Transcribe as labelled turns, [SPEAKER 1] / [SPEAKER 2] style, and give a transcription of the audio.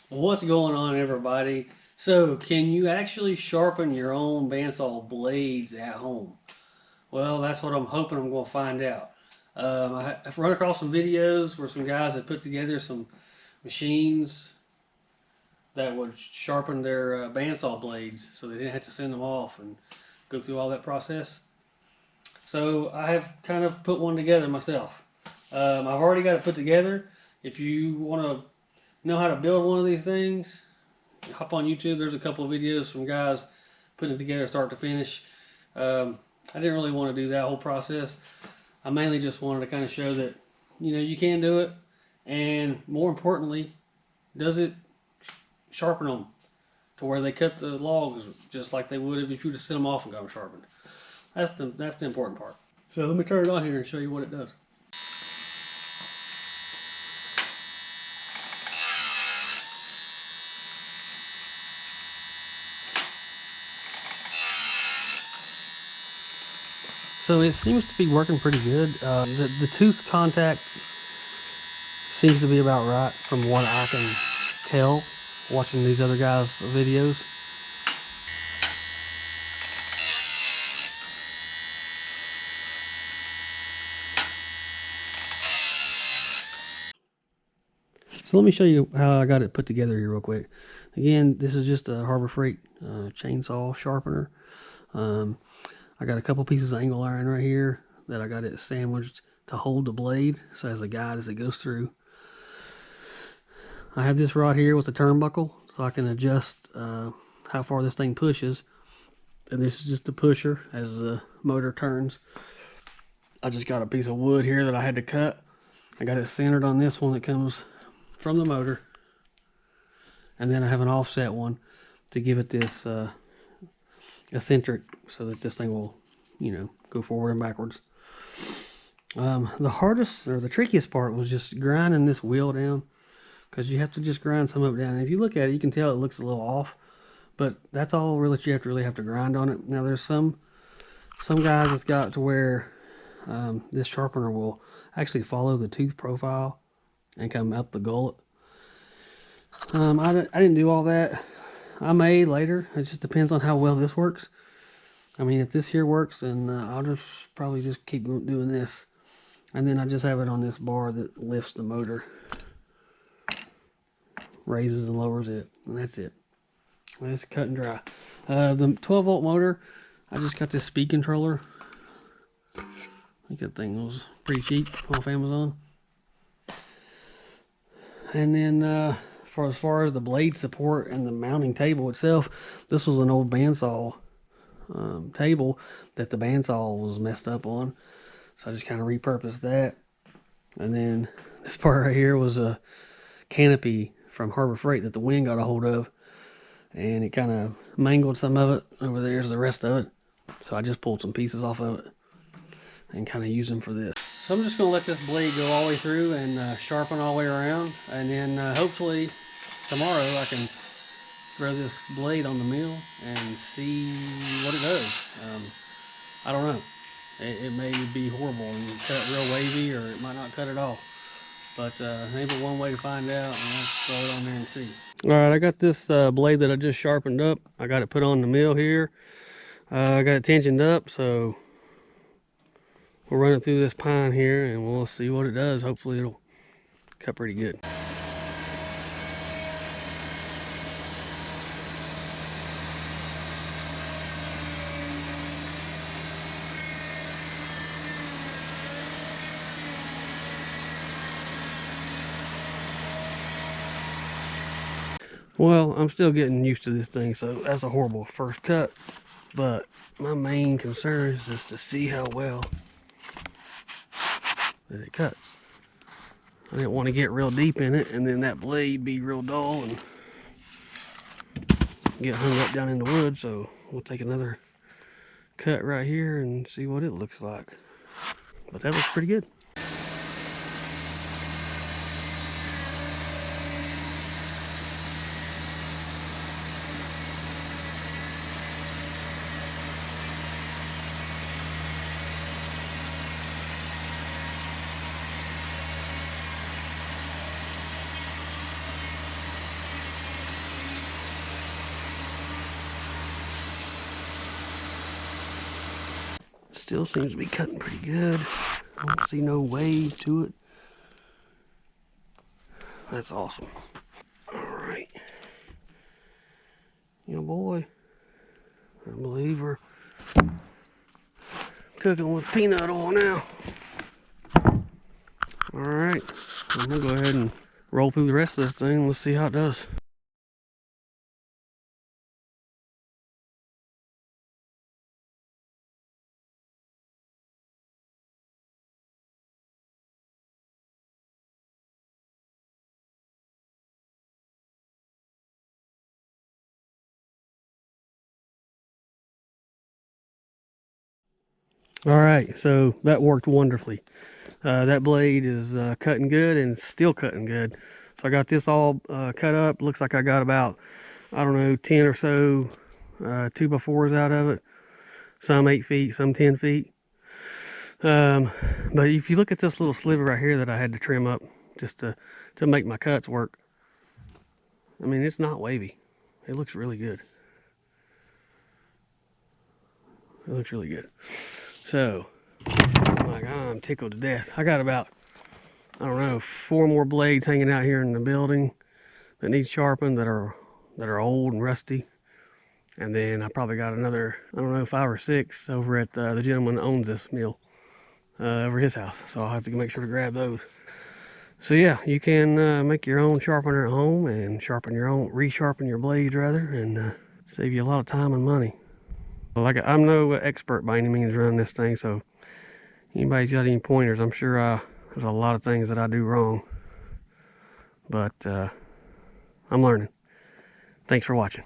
[SPEAKER 1] What's going on, everybody? So, can you actually sharpen your own bandsaw blades at home? Well, that's what I'm hoping I'm going to find out. I've run across some videos where some guys had put together some machines that would sharpen their bandsaw blades so they didn't have to send them off and go through all that process. So, I have kind of put one together myself. I've already got it put together. If you want to know how to build one of these things, hop on YouTube. There's a couple of videos from guys putting it together start to finish. I didn't really want to do that whole process. I mainly just wanted to kind of show that, you can do it. And more importantly, does it sharpen them to where they cut the logs just like they would if you would have sent them off and got them sharpened. That's the important part. So let me turn it on here and show you what it does. So it seems to be working pretty good. The tooth contact seems to be about right from what I can tell watching these other guys' videos. So let me show you how I got it put together here real quick. Again, this is just a Harbor Freight chainsaw sharpener. I got a couple pieces of angle iron right here that I got it sandwiched to hold the blade, so as a guide as it goes through. I have this rod here with the turnbuckle, so I can adjust how far this thing pushes. And this is just the pusher as the motor turns. I just got a piece of wood here that I had to cut. I got it centered on this one that comes from the motor. And then I have an offset one to give it this eccentric so that this thing will, go forward and backwards. The hardest or the trickiest part was just grinding this wheel down, because you have to just grind some of it down. And if you look at it, you can tell it looks a little off, but that's all really you really have to grind on it. Now there's some guys that's got to where this sharpener will actually follow the tooth profile and come up the gullet. I didn't do all that. I may later. It just depends on how well this works. I mean, if this here works, then I'll just probably just keep doing this. And then I just have it on this bar that lifts the motor. Raises and lowers it. And that's it. That's cut and dry. The 12 volt motor, I just got this speed controller. I think that thing was pretty cheap off Amazon. And then for as far as the blade support and the mounting table itself, this was an old bandsaw table that the bandsaw was messed up on, so I just kind of repurposed that. And then this part right here was a canopy from Harbor Freight that the wind got a hold of, and it kind of mangled some of it. Over there's the rest of it, so I just pulled some pieces off of it and kind of use them for this. So I'm just going to let this blade go all the way through and sharpen all the way around, and then hopefully tomorrow I can throw this blade on the mill and see what it does. I don't know. It may be horrible and cut real wavy, or it might not cut at all. But maybe one way to find out, and let's throw it on there and see. Alright, I got this blade that I just sharpened up. I got it put on the mill here. I got it tensioned up, so we'll run it through this pine here and we'll see what it does. Hopefully it'll cut pretty good. Well, I'm still getting used to this thing, so that's a horrible first cut. But my main concern is just to see how well that it cuts. I didn't want to get real deep in it and then that blade be real dull and get hung up down in the wood. So we'll take another cut right here and see what it looks like. But that looks pretty good. still seems to be cutting pretty good. I don't see no wave to it. That's awesome. Alright. You know, boy, I believe we're cooking with peanut oil now. Alright, I'm gonna go ahead and roll through the rest of this thing. Let's see how it does. Alright, so that worked wonderfully. That blade is cutting good and still cutting good. So I got this all cut up. Looks like I got about, I don't know, 10 or so 2x4s out of it. Some 8 feet, some 10 feet. But if you look at this little sliver right here that I had to trim up just to make my cuts work, I mean, it's not wavy. It looks really good. It looks really good. So, I'm tickled to death. I got about, I don't know, 4 more blades hanging out here in the building that need sharpened, that are old and rusty. And then I probably got another, I don't know, 5 or 6 over at the gentleman that owns this mill over his house. So I'll have to make sure to grab those. So yeah, you can make your own sharpener at home and resharpen your blades rather, and save you a lot of time and money. Like, I'm no expert by any means running this thing, so anybody's got any pointers, I'm sure there's a lot of things that I do wrong, but I'm learning. Thanks for watching.